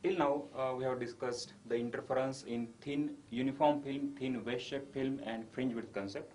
Till now, we have discussed the interference in thin uniform film, thin wedge-shaped film, and fringe width concept.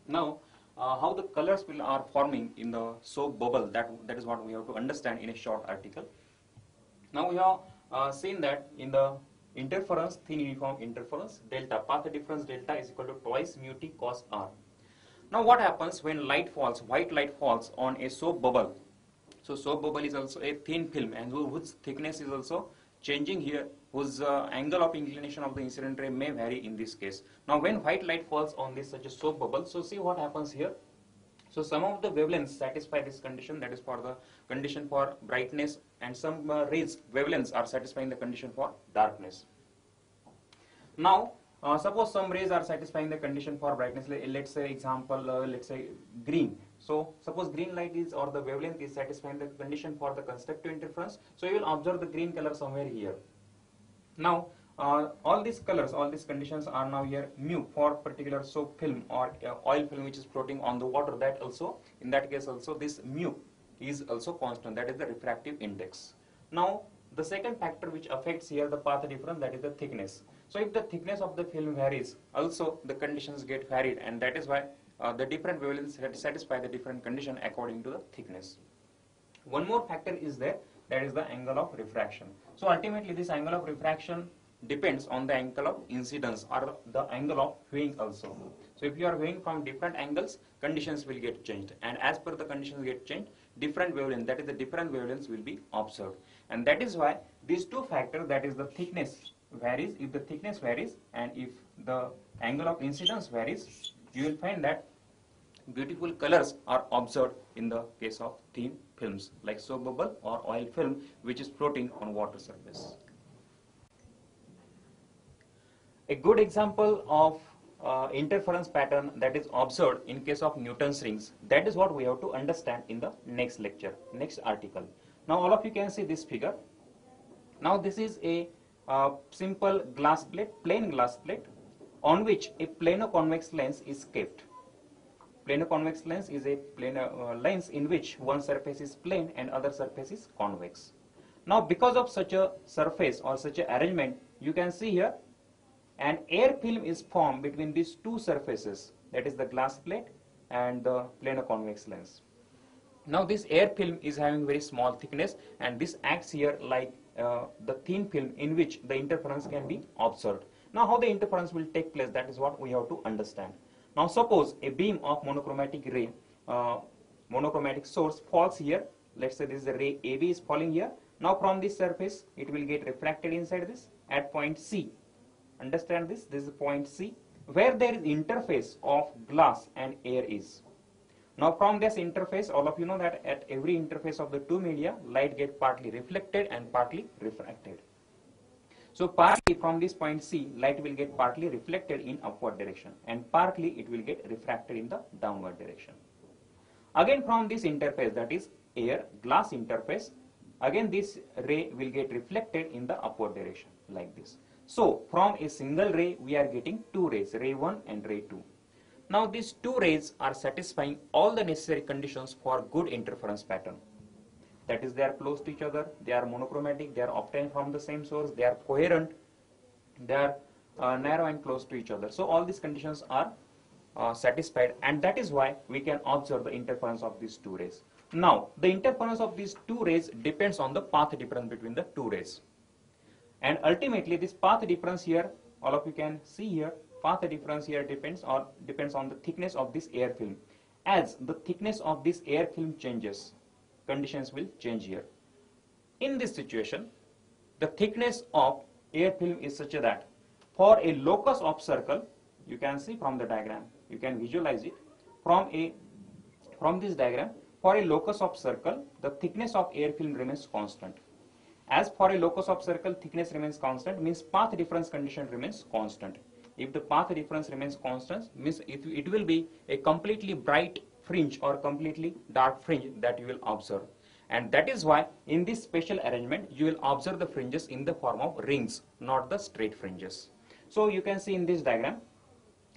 Now, how the colors will are forming in the soap bubble, that is what we have to understand in a short article. Now we have seen that in the interference, thin uniform interference, delta, path difference delta is equal to twice mu t cos r. Now what happens when light falls, white light falls on a soap bubble? So soap bubble is also a thin film and whose thickness is also changing here, whose angle of inclination of the incident ray may vary in this case. Now when white light falls on this such a soap bubble, so see what happens here. So some of the wavelengths satisfy this condition, that is for the condition for brightness, and some rays wavelengths are satisfying the condition for darkness. Now suppose some rays are satisfying the condition for brightness. Let's say example, let's say green. So suppose green light is, or the wavelength is satisfying the condition for the constructive interference. So you will observe the green color somewhere here. Now all these colors, all these conditions are now here mu for particular soap film or oil film which is floating on the water. That also, in that case also, this mu is also constant, that is the refractive index. Now the second factor which affects here the path difference, that is the thickness. So if the thickness of the film varies, also the conditions get varied, and that is why the different wavelengths satisfy the different condition according to the thickness. One more factor is there, that is the angle of refraction. So ultimately this angle of refraction depends on the angle of incidence or the angle of viewing also. So if you are viewing from different angles, conditions will get changed, and as per the conditions get changed, different wavelengths, that is the different wavelengths will be observed. And that is why these two factors, that is the thickness varies, if the thickness varies and if the angle of incidence varies, you will find that beautiful colors are observed in the case of thin films like soap bubble or oil film which is floating on water surface. A good example of interference pattern that is observed in case of Newton's rings, that is what we have to understand in the next lecture, next article. Now all of you can see this figure. Now this is a simple glass plate, plain glass plate, on which a plano-convex lens is kept. Plano-convex lens is a planar lens in which one surface is plane and other surface is convex. Now because of such a surface or such an arrangement, you can see here an air film is formed between these two surfaces, that is the glass plate and the plano-convex lens. Now this air film is having very small thickness, and this acts here like the thin film in which the interference can be observed. Now how the interference will take place, that is what we have to understand. Now suppose a beam of monochromatic ray, monochromatic source falls here. Let's say this is the ray AB is falling here. Now from this surface it will get refracted inside this at point C. Understand this, this is point C where there is interface of glass and air is. Now from this interface, all of you know that at every interface of the two media, light get partly reflected and partly refracted. So partly from this point C, light will get partly reflected in upward direction and partly it will get refracted in the downward direction. Again from this interface, that is air glass interface, again this ray will get reflected in the upward direction like this. So from a single ray we are getting two rays, ray 1 and ray 2. Now these two rays are satisfying all the necessary conditions for good interference pattern. That is, they are close to each other, they are monochromatic, they are obtained from the same source, they are coherent, they are narrow and close to each other. So all these conditions are satisfied, and that is why we can observe the interference of these two rays. Now the interference of these two rays depends on the path difference between the two rays. And ultimately this path difference here, all of you can see here, path difference here depends on the thickness of this air film. As the thickness of this air film changes, conditions will change here. In this situation, the thickness of air film is such that for a locus of circle, you can see from the diagram, you can visualize it from this diagram, for a locus of circle, the thickness of air film remains constant. As for a locus of circle, thickness remains constant, means path difference condition remains constant. If the path difference remains constant, means it will be a completely bright fringe or completely dark fringe that you will observe. And that is why in this special arrangement you will observe the fringes in the form of rings, not the straight fringes. So you can see in this diagram,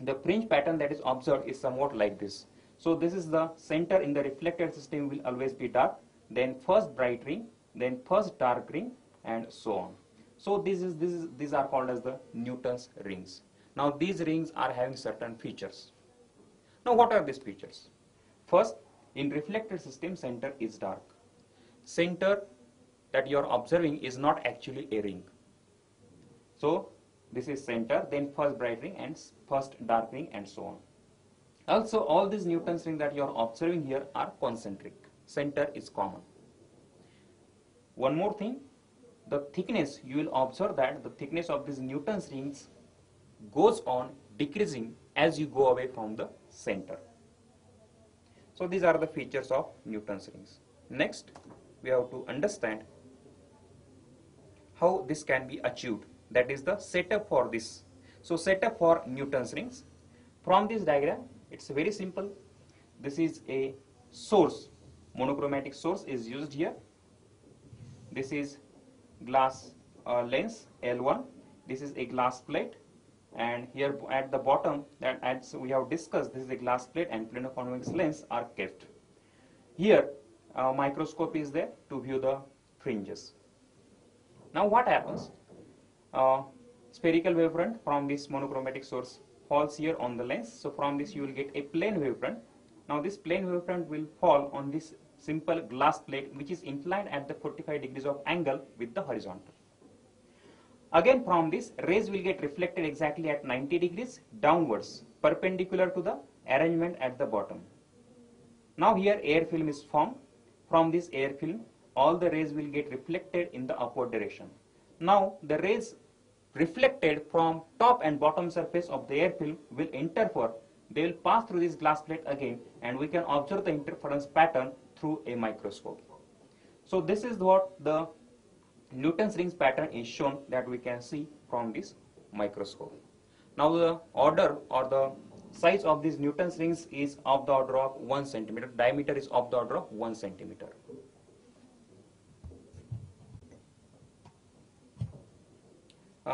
the fringe pattern that is observed is somewhat like this. So this is the center in the reflected system will always be dark, then first bright ring, then first dark ring, and so on. So these are called as the Newton's rings. Now these rings are having certain features. Now what are these features? First, in reflected system, center is dark. Center that you are observing is not actually a ring. So this is center, then first bright ring and first dark ring and so on. Also all these Newton's rings that you are observing here are concentric. Center is common. One more thing, the thickness, you will observe that the thickness of these Newton's rings goes on decreasing as you go away from the center. So these are the features of Newton's rings. Next, we have to understand how this can be achieved. That is the setup for this. So setup for Newton's rings. From this diagram, it's very simple. This is a source, monochromatic source is used here. This is glass lens L1. This is a glass plate, and here at the bottom, that as we have discussed, this is a glass plate and plano-convex lens are kept. Here a microscope is there to view the fringes. Now what happens? Spherical wavefront from this monochromatic source falls here on the lens. So from this you will get a plane wavefront. Now this plane wavefront will fall on this simple glass plate which is inclined at the 45 degrees of angle with the horizontal. Again from this, rays will get reflected exactly at 90 degrees downwards, perpendicular to the arrangement at the bottom. Now here air film is formed. From this air film, all the rays will get reflected in the upward direction. Now the rays reflected from top and bottom surface of the air film will interfere. They will pass through this glass plate again, and we can observe the interference pattern through a microscope. So this is what the Newton's rings pattern is shown, that we can see from this microscope. Now the order or the size of these Newton's rings is of the order of 1 centimeter. Diameter is of the order of 1 centimeter.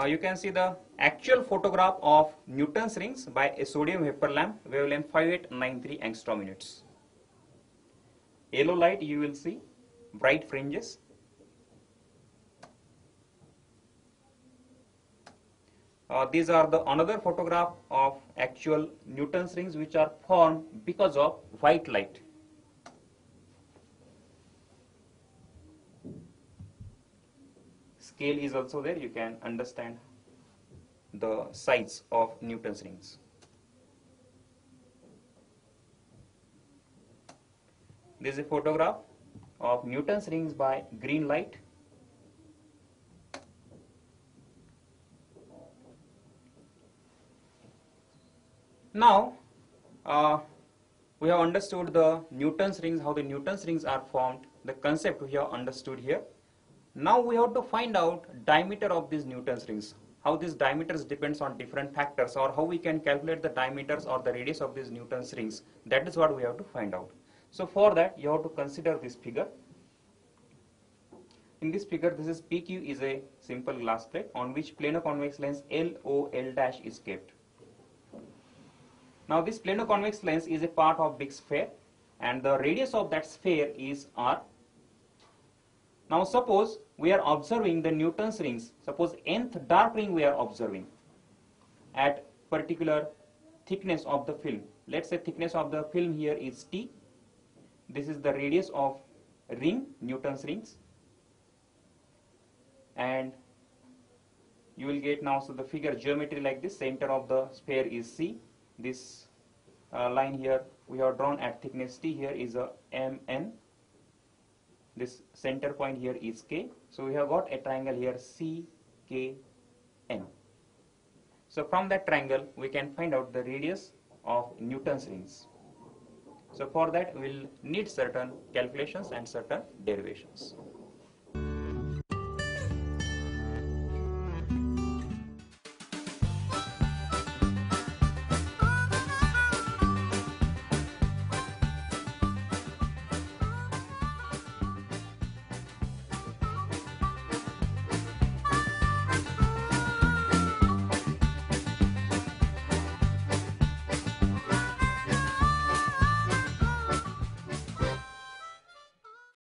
You can see the actual photograph of Newton's rings by a sodium vapor lamp, wavelength 5893 angstrom units. Yellow light, you will see bright fringes. These are the another photograph of actual Newton's rings which are formed because of white light. Scale is also there, you can understand the size of Newton's rings. This is a photograph of Newton's rings by green light. Now we have understood the Newton's rings, how the Newton's rings are formed, the concept we have understood here. Now we have to find out diameter of these Newton's rings, how these diameters depends on different factors, or how we can calculate the diameters or the radius of these Newton's rings. That is what we have to find out. So for that you have to consider this figure. In this figure, this is PQ is a simple glass plate on which plano-convex lens LOL' is kept. Now this plano-convex lens is a part of big sphere and the radius of that sphere is R. Now suppose we are observing the Newton's rings, suppose nth dark ring we are observing at particular thickness of the film. Let's say thickness of the film here is T. This is the radius of ring, Newton's rings, and you will get now, so the figure geometry like this. Center of the sphere is C. This line here we have drawn at thickness T here is a MN. This center point here is K. So we have got a triangle here CKN. So from that triangle we can find out the radius of Newton's rings. So for that we will need certain calculations and certain derivations.